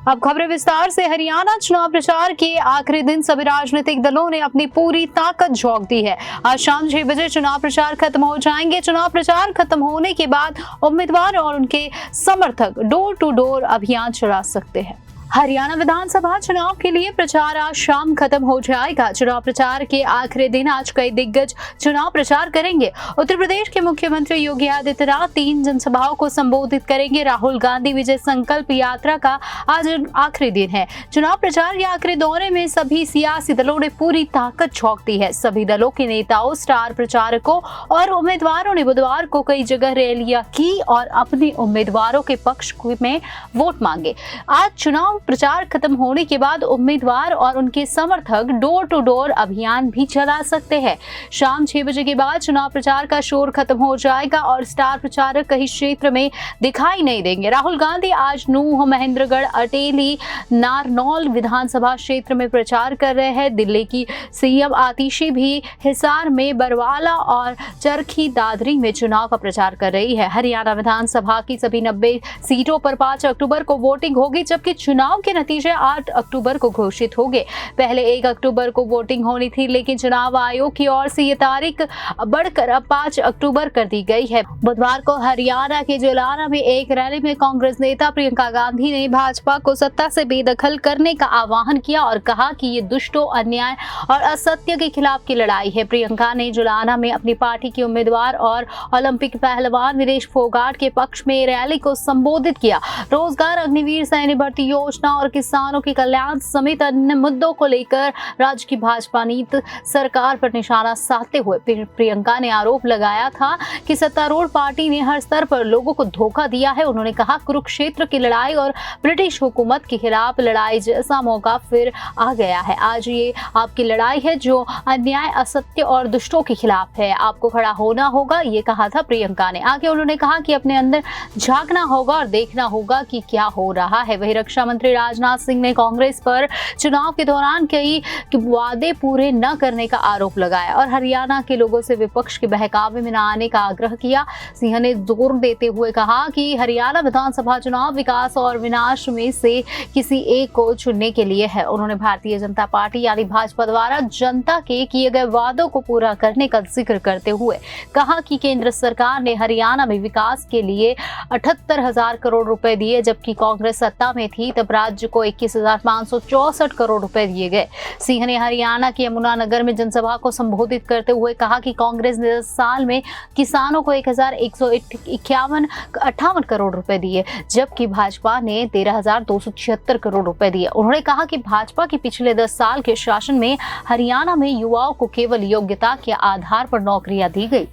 अब खबरें विस्तार से। हरियाणा चुनाव प्रचार के आखिरी दिन सभी राजनीतिक दलों ने अपनी पूरी ताकत झोंक दी है। आज शाम 6 बजे चुनाव प्रचार खत्म हो जाएंगे। चुनाव प्रचार खत्म होने के बाद उम्मीदवार और उनके समर्थक डोर टू डोर अभियान चला सकते हैं। हरियाणा विधानसभा चुनाव के लिए प्रचार आज शाम खत्म हो जाएगा। चुनाव प्रचार के आखिरी दिन आज कई दिग्गज चुनाव प्रचार करेंगे। उत्तर प्रदेश के मुख्यमंत्री योगी आदित्यनाथ 3 जनसभाओं को संबोधित करेंगे। राहुल गांधी विजय संकल्प यात्रा का आज आखिरी दिन है। चुनाव प्रचार के आखिरी दौरे में सभी सियासी दलों ने पूरी ताकत झोंक दी है। सभी दलों के नेताओं, स्टार प्रचारकों और उम्मीदवारों ने बुधवार को कई जगह रैलियां की और अपने उम्मीदवारों के पक्ष में वोट मांगे। आज चुनाव प्रचार खत्म होने के बाद उम्मीदवार और उनके समर्थक डोर टू डोर अभियान भी चला सकते हैं। शाम 6 बजे के बाद चुनाव प्रचार का शोर खत्म हो जाएगा और स्टार प्रचारक कहीं क्षेत्र में दिखाई नहीं देंगे। राहुल गांधी आज नूह, महेंद्रगढ़, अटेली, नारनौल विधानसभा क्षेत्र में प्रचार कर रहे हैं। दिल्ली की सीएम आतिशी भी हिसार में, बरवाला और चरखी दादरी में चुनाव का प्रचार कर रही है। हरियाणा विधानसभा की सभी 90 सीटों पर 5 अक्टूबर को वोटिंग होगी, जबकि चुनाव के नतीजे 8 अक्टूबर को घोषित होंगे। पहले 1 अक्टूबर को वोटिंग होनी थी, लेकिन चुनाव आयोग की ओर से ये तारीख बढ़कर अब 5 अक्टूबर कर दी गई है। बुधवार को हरियाणा के जुलाना में एक रैली में कांग्रेस नेता प्रियंका गांधी ने भाजपा को सत्ता से बेदखल करने का आह्वान किया और कहा कि ये दुष्टों, अन्याय और असत्य के खिलाफ की लड़ाई है। प्रियंका ने जुलाना में अपनी पार्टी के उम्मीदवार और ओलंपिक पहलवान वीरेश फोगाट के पक्ष में रैली को संबोधित किया। रोजगार, अग्निवीर सैन्य भर्ती योजना और किसानों के कल्याण समेत अन्य मुद्दों को लेकर राज्य की भाजपा नीति सरकार पर निशाना साधते हुए प्रियंका ने आरोप लगाया था कि सत्तारूढ़ पार्टी ने हर स्तर पर लोगों को धोखा दिया है। उन्होंने कहा, कुरुक्षेत्र की लड़ाई और ब्रिटिश हुकूमत के खिलाफ लड़ाई जैसा मौका फिर आ गया है। आज ये आपकी लड़ाई है जो अन्याय, असत्य और दुष्टों के खिलाफ है। आपको खड़ा होना होगा, ये कहा था प्रियंका ने। आगे उन्होंने कहा कि अपने अंदर झांकना होगा और देखना होगा कि क्या हो रहा है। वही रक्षा मंत्री राजनाथ सिंह ने कांग्रेस पर चुनाव के दौरान कई वादे पूरे न करने का आरोप लगाया और हरियाणा के लोगों से विपक्ष के बहकावे में न आने का आग्रह किया। सिंह ने जोर देते हुए कहा कि हरियाणा विधानसभा चुनाव विकास और विनाश में से किसी एक को चुनने के लिए है। उन्होंने भारतीय जनता पार्टी यानी भाजपा द्वारा जनता के किए गए वादों को पूरा करने का जिक्र करते हुए कहा कि केंद्र सरकार ने हरियाणा में विकास के लिए 78,000 करोड़ रुपए दिए, जबकि कांग्रेस सत्ता में थी तब राज्य को 21,564 करोड़ रुपए दिए गए। सिंह ने हरियाणा के यमुनानगर में जनसभा को संबोधित करते हुए कहा कि कांग्रेस ने 10 साल में किसानों को 1,158 करोड़ रुपए दिए, जबकि भाजपा ने 13,276 करोड़ रुपए दिए। उन्होंने कहा कि भाजपा के पिछले 10 साल के शासन में हरियाणा में युवाओं को केवल योग्यता के आधार पर नौकरियां दी गई।